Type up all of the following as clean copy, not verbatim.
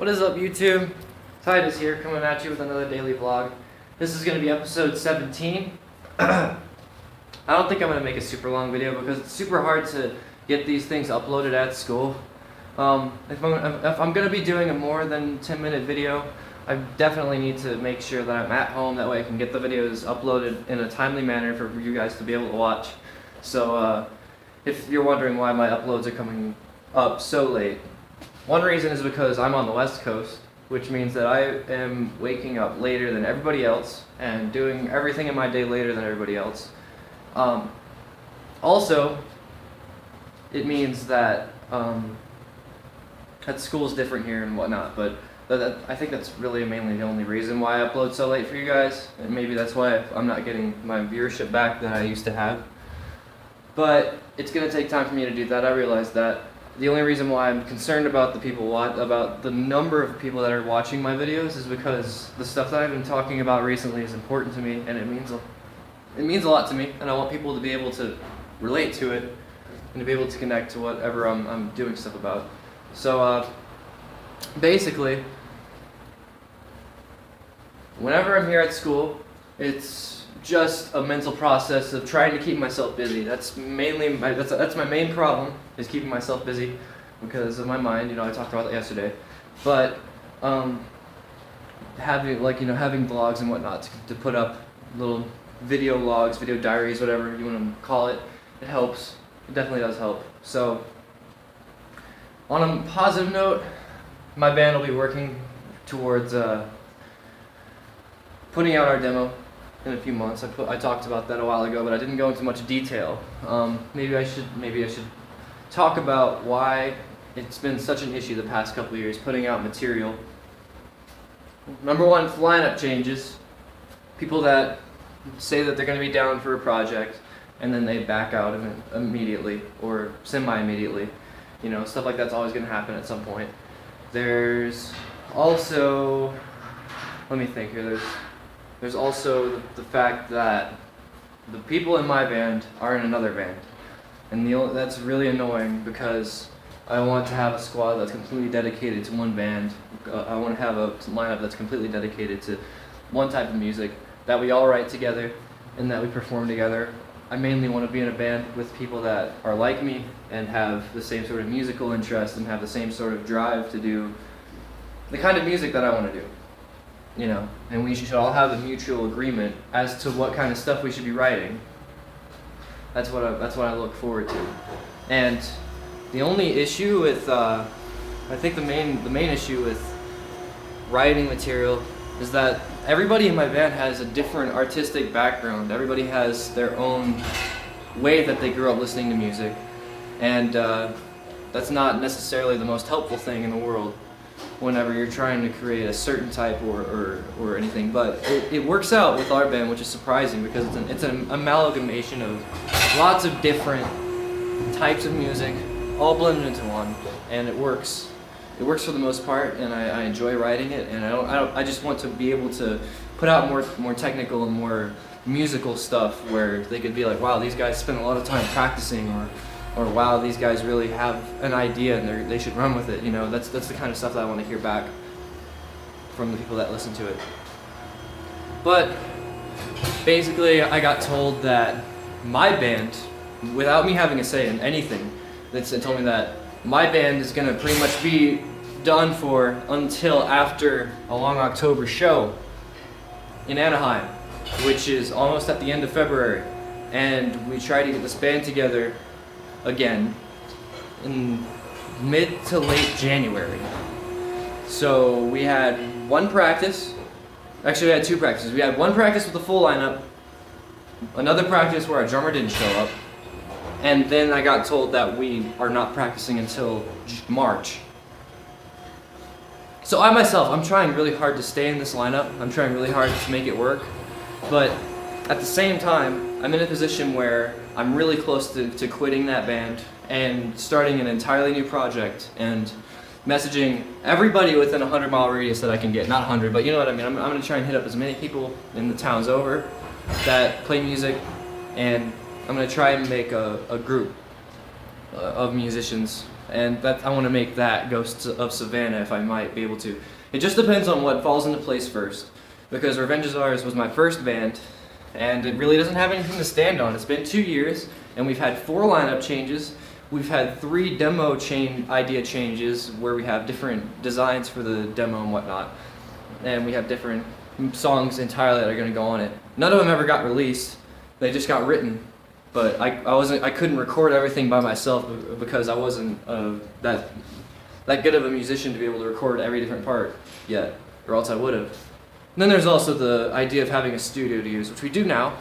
What is up, YouTube? Titus here, coming at you with another daily vlog. This is going to be episode 17. I don't think I'm going to make a super long video because it's super hard to get these things uploaded at school. If I'm going to be doing a more than 10-minute video, I definitely need to make sure that I'm at home. That way I can get the videos uploaded in a timely manner for you guys to be able to watch. So if you're wondering why my uploads are coming up so late, one reason is because I'm on the West Coast, which means that I am waking up later than everybody else and doing everything in my day later than everybody else. Also, it means that school's different here and whatnot, but I think that's really mainly the only reason why I upload so late for you guys, and maybe that's why I'm not getting my viewership back that I used to have. But it's going to take time for me to do that. I realize that. The only reason why I'm concerned about about the number of people that are watching my videos is because the stuff that I've been talking about recently is important to me, and it means a lot to me, and I want people to be able to relate to it and to be able to connect to whatever I'm doing stuff about. So basically, whenever I'm here at school, it's just a mental process of trying to keep myself busy. That's mainly that's my main problem, is keeping myself busy because of my mind. You know, I talked about that yesterday. But having vlogs and whatnot to put up little video logs, video diaries, whatever you want to call it, it helps. It definitely does help. So on a positive note, my band will be working towards putting out our demo in a few months. I talked about that a while ago, but I didn't go into much detail. Maybe I should talk about why it's been such an issue the past couple of years putting out material. Number one, lineup changes. People that say that they're going to be down for a project and then they back out of it immediately or semi-immediately. You know, stuff like that's always going to happen at some point. There's also, let me think here. There's also the fact that the people in my band are in another band, and that's really annoying because I want to have a squad that's completely dedicated to one band. I want to have a lineup that's completely dedicated to one type of music, that we all write together and that we perform together. I mainly want to be in a band with people that are like me and have the same sort of musical interest and have the same sort of drive to do the kind of music that I want to do. You know, and we should all have a mutual agreement as to what kind of stuff we should be writing. That's what I look forward to. And the only issue with, I think the main issue with writing material is that everybody in my band has a different artistic background. Everybody has their own way that they grew up listening to music, and that's not necessarily the most helpful thing in the world whenever you're trying to create a certain type or anything. But it works out with our band, which is surprising because it's an amalgamation of lots of different types of music all blended into one, and it works for the most part, and I enjoy writing it, and I just want to be able to put out more technical and more musical stuff where they could be like, wow, these guys spend a lot of time practicing, or wow, these guys really have an idea and they should run with it. You know, that's the kind of stuff that I want to hear back from the people that listen to it. But basically, I got told that my band, without me having a say in anything, they told me that my band is going to pretty much be done for until after a long October show in Anaheim, which is almost at the end of February. And we try to get this band together again in mid to late January. So we had one practice. Actually, we had two practices. We had one practice with the full lineup, another practice where our drummer didn't show up, and then I got told that we are not practicing until March. So I'm trying really hard to stay in this lineup. I'm trying really hard to make it work, but at the same time, I'm in a position where I'm really close to quitting that band and starting an entirely new project and messaging everybody within a 100-mile radius that I can get. Not 100, but you know what I mean. I'm going to try and hit up as many people in the towns over that play music, and I'm going to try and make a group of musicians and that I want to make that Ghosts of Savannah if I might be able to. It just depends on what falls into place first, because Revenge is Ours was my first band, and it really doesn't have anything to stand on. It's been 2 years, and we've had 4 lineup changes. We've had 3 demo idea changes where we have different designs for the demo and whatnot, and we have different songs entirely that are going to go on it. None of them ever got released; they just got written. But I couldn't record everything by myself because I wasn't that good of a musician to be able to record every different part yet, or else I would have. And then there's also the idea of having a studio to use, which we do now.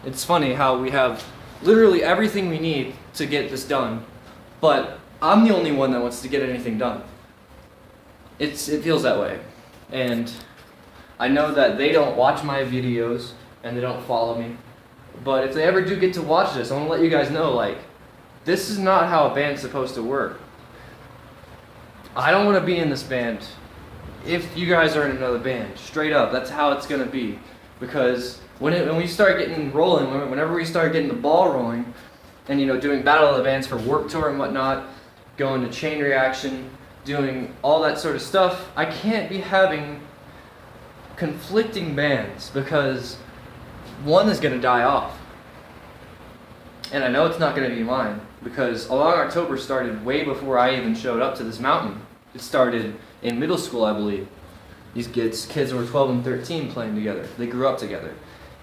It's funny how we have literally everything we need to get this done, but I'm the only one that wants to get anything done. It feels that way, and I know that they don't watch my videos and they don't follow me. But if they ever do get to watch this, I want to let you guys know, like, this is not how a band's supposed to work. I don't want to be in this band if you guys are in another band. Straight up, that's how it's going to be. Because when we start getting rolling, whenever we start getting the ball rolling, and doing Battle of the Bands for Warped Tour and whatnot, going to Chain Reaction, doing all that sort of stuff, I can't be having conflicting bands because one is going to die off. And I know it's not going to be mine, because Along October started way before I even showed up to this mountain. It started in middle school, I believe. These kids were 12 and 13 playing together. They grew up together.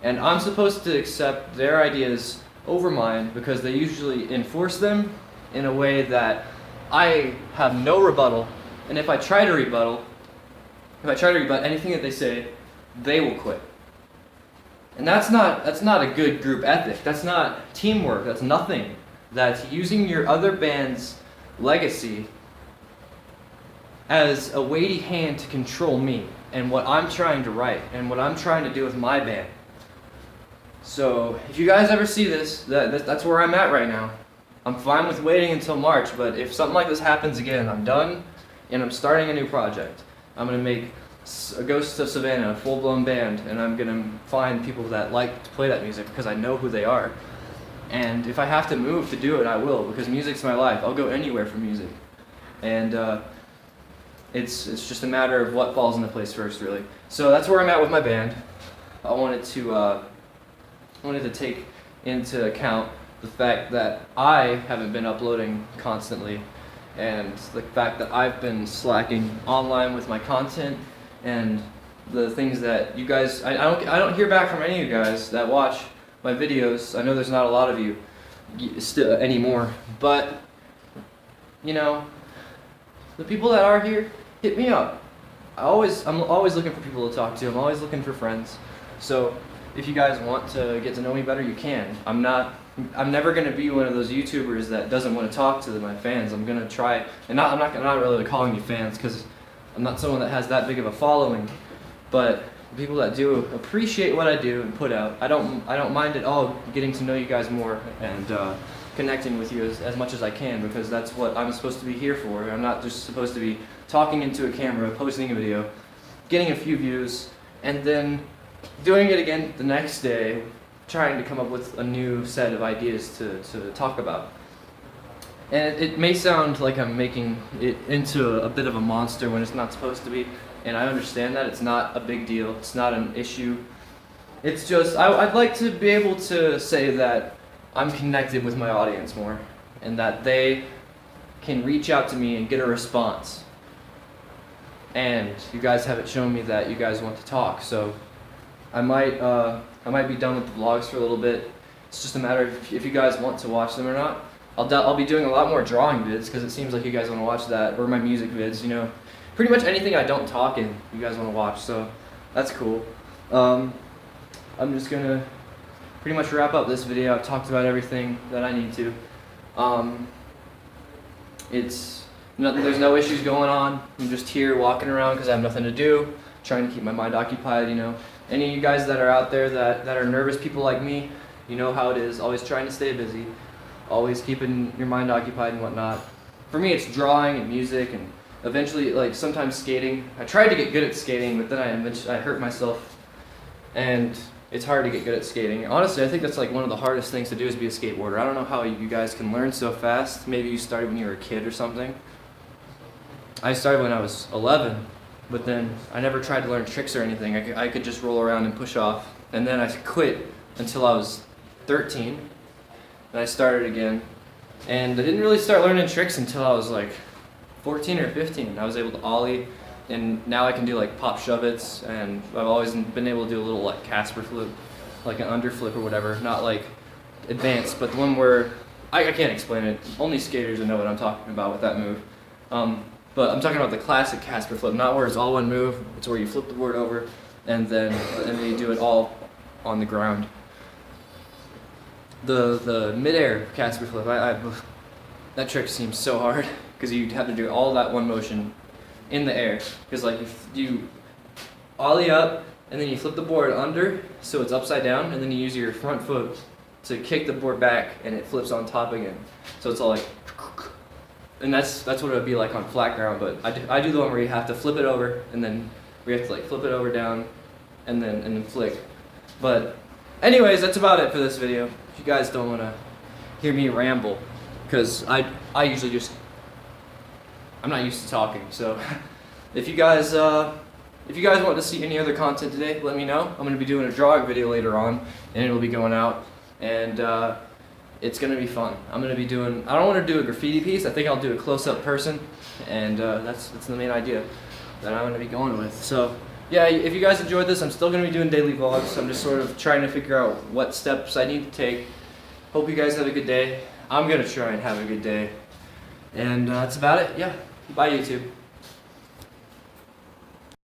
And I'm supposed to accept their ideas over mine because they usually enforce them in a way that I have no rebuttal. And if I try to rebut anything that they say, they will quit. And that's not a good group ethic. That's not teamwork. That's nothing. That's using your other band's legacy as a weighty hand to control me and what I'm trying to write and what I'm trying to do with my band. So if you guys ever see this, that's where I'm at right now. I'm fine with waiting until March, but if something like this happens again, I'm done and I'm starting a new project. I'm going to make a Ghosts of Savannah, a full-blown band, and I'm gonna find people that like to play that music because I know who they are. And if I have to move to do it, I will, because music's my life. I'll go anywhere for music. And it's just a matter of what falls into place first, really. So that's where I'm at with my band. I wanted to take into account the fact that I haven't been uploading constantly, and the fact that I've been slacking online with my content. And the things that you guys, I don't hear back from any of you guys that watch my videos. I know there's not a lot of you still anymore, but the people that are here, hit me up. I'm always looking for people to talk to. I'm always looking for friends. So if you guys want to get to know me better, you can. I'm never going to be one of those YouTubers that doesn't want to talk to my fans. I'm going to try, and I'm not really calling you fans because I'm not someone that has that big of a following, but people that do appreciate what I do and put out, I don't mind at all getting to know you guys more and connecting with you as much as I can, because that's what I'm supposed to be here for. I'm not just supposed to be talking into a camera, posting a video, getting a few views, and then doing it again the next day, trying to come up with a new set of ideas to talk about. And it may sound like I'm making it into a bit of a monster when it's not supposed to be, and I understand that. It's not a big deal. It's not an issue. It's just, I'd like to be able to say that I'm connected with my audience more, and that they can reach out to me and get a response. And you guys haven't shown me that you guys want to talk, so I might be done with the vlogs for a little bit. It's just a matter of if you guys want to watch them or not. I'll be doing a lot more drawing vids because it seems like you guys want to watch that, or my music vids, Pretty much anything I don't talk in, you guys want to watch, so that's cool. I'm just going to pretty much wrap up this video. I've talked about everything that I need to. There's no issues going on. I'm just here walking around because I have nothing to do, trying to keep my mind occupied, Any of you guys that are out there that are nervous people like me, you know how it is, always trying to stay busy. Always keeping your mind occupied and whatnot. For me, it's drawing and music, and eventually, sometimes skating. I tried to get good at skating, but then I hurt myself, and it's hard to get good at skating. Honestly, I think that's like one of the hardest things to do is be a skateboarder. I don't know how you guys can learn so fast. Maybe you started when you were a kid or something. I started when I was 11, but then I never tried to learn tricks or anything. I could just roll around and push off. And then I quit until I was 13, and I started again. And I didn't really start learning tricks until I was like 14 or 15. I was able to ollie, and now I can do like pop shove-its, and I've always been able to do a little like Casper flip, like an underflip or whatever, not like advanced, but the one where, I can't explain it, only skaters know what I'm talking about with that move. But I'm talking about the classic Casper flip, not where it's all one move, it's where you flip the board over, and then you do it all on the ground. The mid-air Casper flip, that trick seems so hard, because you have to do all that one motion in the air. Because like if you ollie up and then you flip the board under so it's upside down, and then you use your front foot to kick the board back and it flips on top again. So it's all like, and that's what it would be like on flat ground. But I do the one where you have to flip it over, and then we have to like flip it over down and then flick. But anyways, that's about it for this video. If you guys don't want to hear me ramble, because I usually just, I'm not used to talking, so if you guys want to see any other content today, let me know. I'm going to be doing a drawing video later on, and it'll be going out, and it's going to be fun. I'm going to be doing, I don't want to do a graffiti piece, I think I'll do a close-up person, and that's the main idea that I'm going to be going with. So yeah, if you guys enjoyed this, I'm still going to be doing daily vlogs. I'm just sort of trying to figure out what steps I need to take. Hope you guys have a good day. I'm going to try and have a good day. And that's about it. Yeah. Bye, YouTube.